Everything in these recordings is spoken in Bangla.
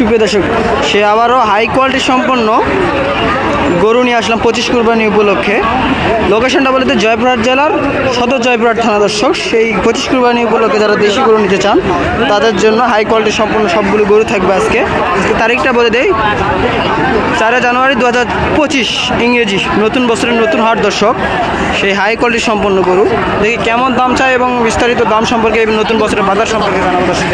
সুপ্রিয় দর্শক, সে আবারও হাই কোয়ালিটি সম্পন্ন গরু নিয়ে আসলাম 25 কুরবানি উপলক্ষে। লোকেশনটা বলে তো জয়পুরহাট জেলার সদর জয়পুরহাট থানা। দর্শক, সেই 25 কুরবানি উপলক্ষে যারা দেশি গরু নিতে চান তাদের জন্য হাই কোয়ালিটি সম্পন্ন সবগুলো গরু থাকবে। আজকে তারিখটা বলে দেই, 4 জানুয়ারি 2025 ইংরেজি, নতুন বছরের নতুন হাট। দর্শক, সেই হাই কোয়ালিটি সম্পন্ন গরু দেখি কেমন দাম চাই এবং বিস্তারিত দাম সম্পর্কে নতুন বছরের বাজার সম্পর্কে জানাবো। দর্শক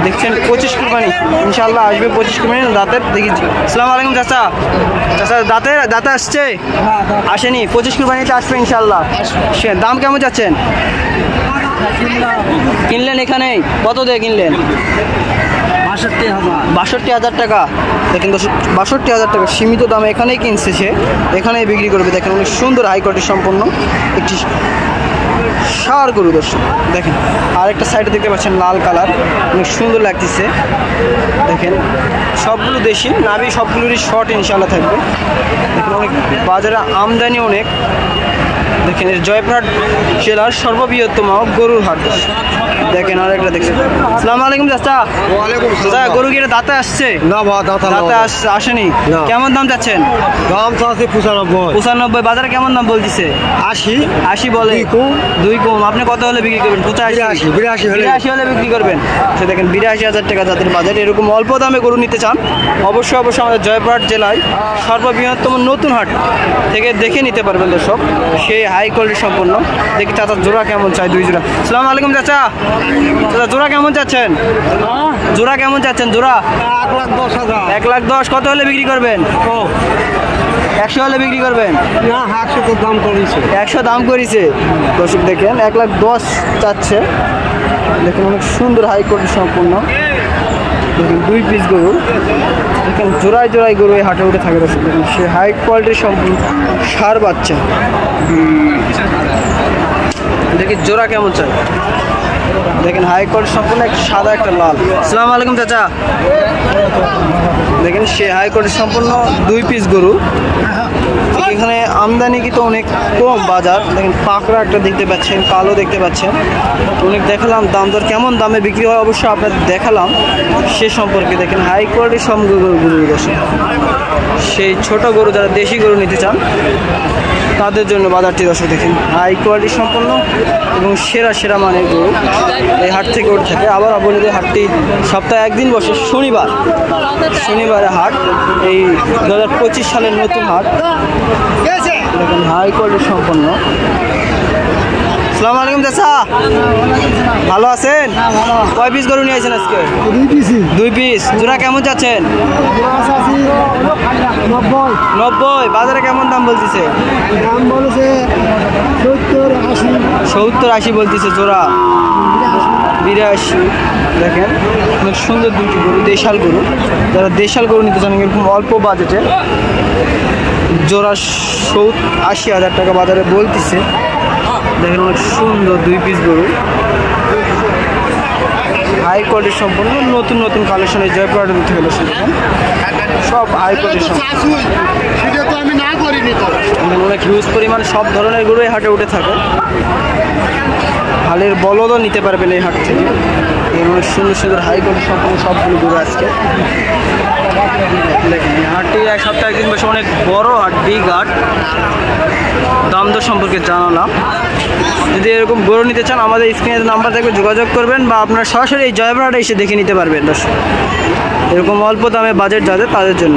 দেখছেন 25 কুরবানি, ইনশাল্লাহ আসবে 25 কুরবানি দাঁতের। দেখি আসসালামু আলাইকুম চাচা। চাচা দাঁতে আসছে? আসেনি, 25 কুরবানিতে আসবে ইনশাল্লাহ। দাম কেমন যাচ্ছেন? কিনলেন এখানেই? কত দিয়ে কিনলেন? 62,000 টাকা। দেখেন 62,000 টাকা সীমিত দামে এখানেই কিনছে সে, এখানেই বিক্রি করবে। দেখেন অনেক সুন্দর হাই কোয়ালিটি সম্পন্ন একটি ষাঁড় গরু। দর্শক দেখেন, আরেকটা সাইডে দেখতে পাচ্ছেন লাল কালার, অনেক সুন্দর লাগতেছে। দেখেন সবগুলো দেশি, নাভি সবগুলোরই শর্ট ইনশাল্লাহ থাকবে। দেখেন অনেক বাজারে আমদানি অনেক। দেখেন জয়পুরহাট জেলার সর্ববৃহত্তম গরুর হাট। দেখেন আরেকটা দেখছেন। আসসালামু আলাইকুম চাচা। ওয়ালাইকুম আসসালাম। গরু কি দাঁতে আসছে? না দাঁতে আসেনি। কেমন দাম চাচ্ছেন? দাম আছে 95। বাজারে কেমন দাম বলতেছে? 80 বলে। 2 কম। আপনি কত হলে বিক্রি করবেন? 85 হলে বিক্রি করবেন। দেখেন 82,000 টাকা যাদের বাজার। এরকম অল্প দামে গরু নিতে চান অবশ্যই আমাদের জয়পুরহাট জেলায় সর্ববৃহত্তম নতুন হাট থেকে দেখে নিতে পারবেন। দর্শক, সেই হাই কোয়ালিটি সম্পন্ন। দেখি চাচা জোড়া কেমন চাই? 2 জোড়া। আসসালামু আলাইকুম চাচা। জোড়া কেমন চাচ্ছেন? জোড়া কেমন চাচ্ছেন? জোড়া 1,10,000। 1,10,000। কত হলে বিক্রি করবেন? 100 হলে বিক্রি করবেন? না, 100 দাম করেছে। 100 দাম করেছে। দর্শক দেখেন 1,10,000 চাচ্ছে। দেখেন অনেক সুন্দর হাই কোয়ালিটি সম্পন্ন। দেখেন 2 পিস গরু। দেখেন জোড়ায় জোড়ায় গরু এই হাটে উঠে থাকে। দর্শক দেখেন সে হাই কোয়ালিটির সম্পূর্ণ ষাঁড় বাচ্চা। দেখি জোড়া কেমন চাই? দেখেন হাই কোয়ালিটি সম্পূর্ণ একটা সাদা একটা লাল। আসসালামু আলাইকুম চাচা। দেখেন সে হাই কোয়ালিটি সম্পূর্ণ 2 পিস গরু। এখানে আমদানি কিন্তু অনেক কম বাজার। দেখেন পাকড়া একটা দেখতে পাচ্ছেন, কালো দেখতে পাচ্ছেন। অনেক দেখালাম দাম দর কেমন দামে বিক্রি হয় অবশ্যই আপনাদের দেখালাম সে সম্পর্কে। দেখেন হাই কোয়ালিটির সব গরু বসে। সেই ছোট গরু যারা দেশি গরু নিতে চান তাদের জন্য বাজারটি। দর্শক দেখেন হাই কোয়ালিটি সম্পন্ন এবং সেরা মানের গরু এই হাট থেকে উঠে থাকে। আবার বলে হাটটি সপ্তাহে একদিন বসে, শনিবারে হাট। এই 2025 সালের নতুন হাট। দেখেন হাই কোয়ালিটি সম্পন্ন। আসসালামু আলাইকুম চাচা, ভালো আছেন? কয় পিস গরু নিয়ে আসেন আজকে? 2 পিস। জোড়া কেমন যাচ্ছেন? 90। বাজারে কেমন দাম বলতেছে? দাম বলেছে 70-80 বলতেছে জোড়া। 82। দেখেন অনেক সুন্দর 2টি গরু, দেশাল গরু। যারা দেশাল গরু নিতে চান এরকম অল্প বাজেটে, জোড়া 70-80,000 টাকা বাজারে বলতেছে। দেখেন অনেক সুন্দর 2 পিস গরু, হাই কোয়ালিটি সম্পন্ন নতুন কালেকশন এই জয়পুরহাটের থেকে। দেখেন সব হাই কোয়ালিটি। অনেক হিউজ পরিমাণ সব ধরনের গরু এই হাটে উঠে থাকে। হালের বলদও নিতে পারবেন এই হাট থেকে। অনেক সুন্দর হাই কোয়ালিটি সম্পন্ন সবগুলো গরু আজকে। দেখেন এই হাটটি এক সপ্তাহে একদিন বসে, অনেক বড় হাট, বিগ হাট। দাম দর সম্পর্কে জানালাম। যদি এরকম গরু নিতে চান আমাদের স্ক্রিনে নাম্বার থাকবে, যোগাযোগ করবেন বা আপনার সরাসরি এই জয়পুরহাটে এসে দেখে নিতে পারবেন। দর্শক এরকম অল্প দামে বাজেট যাদের তাদের জন্য।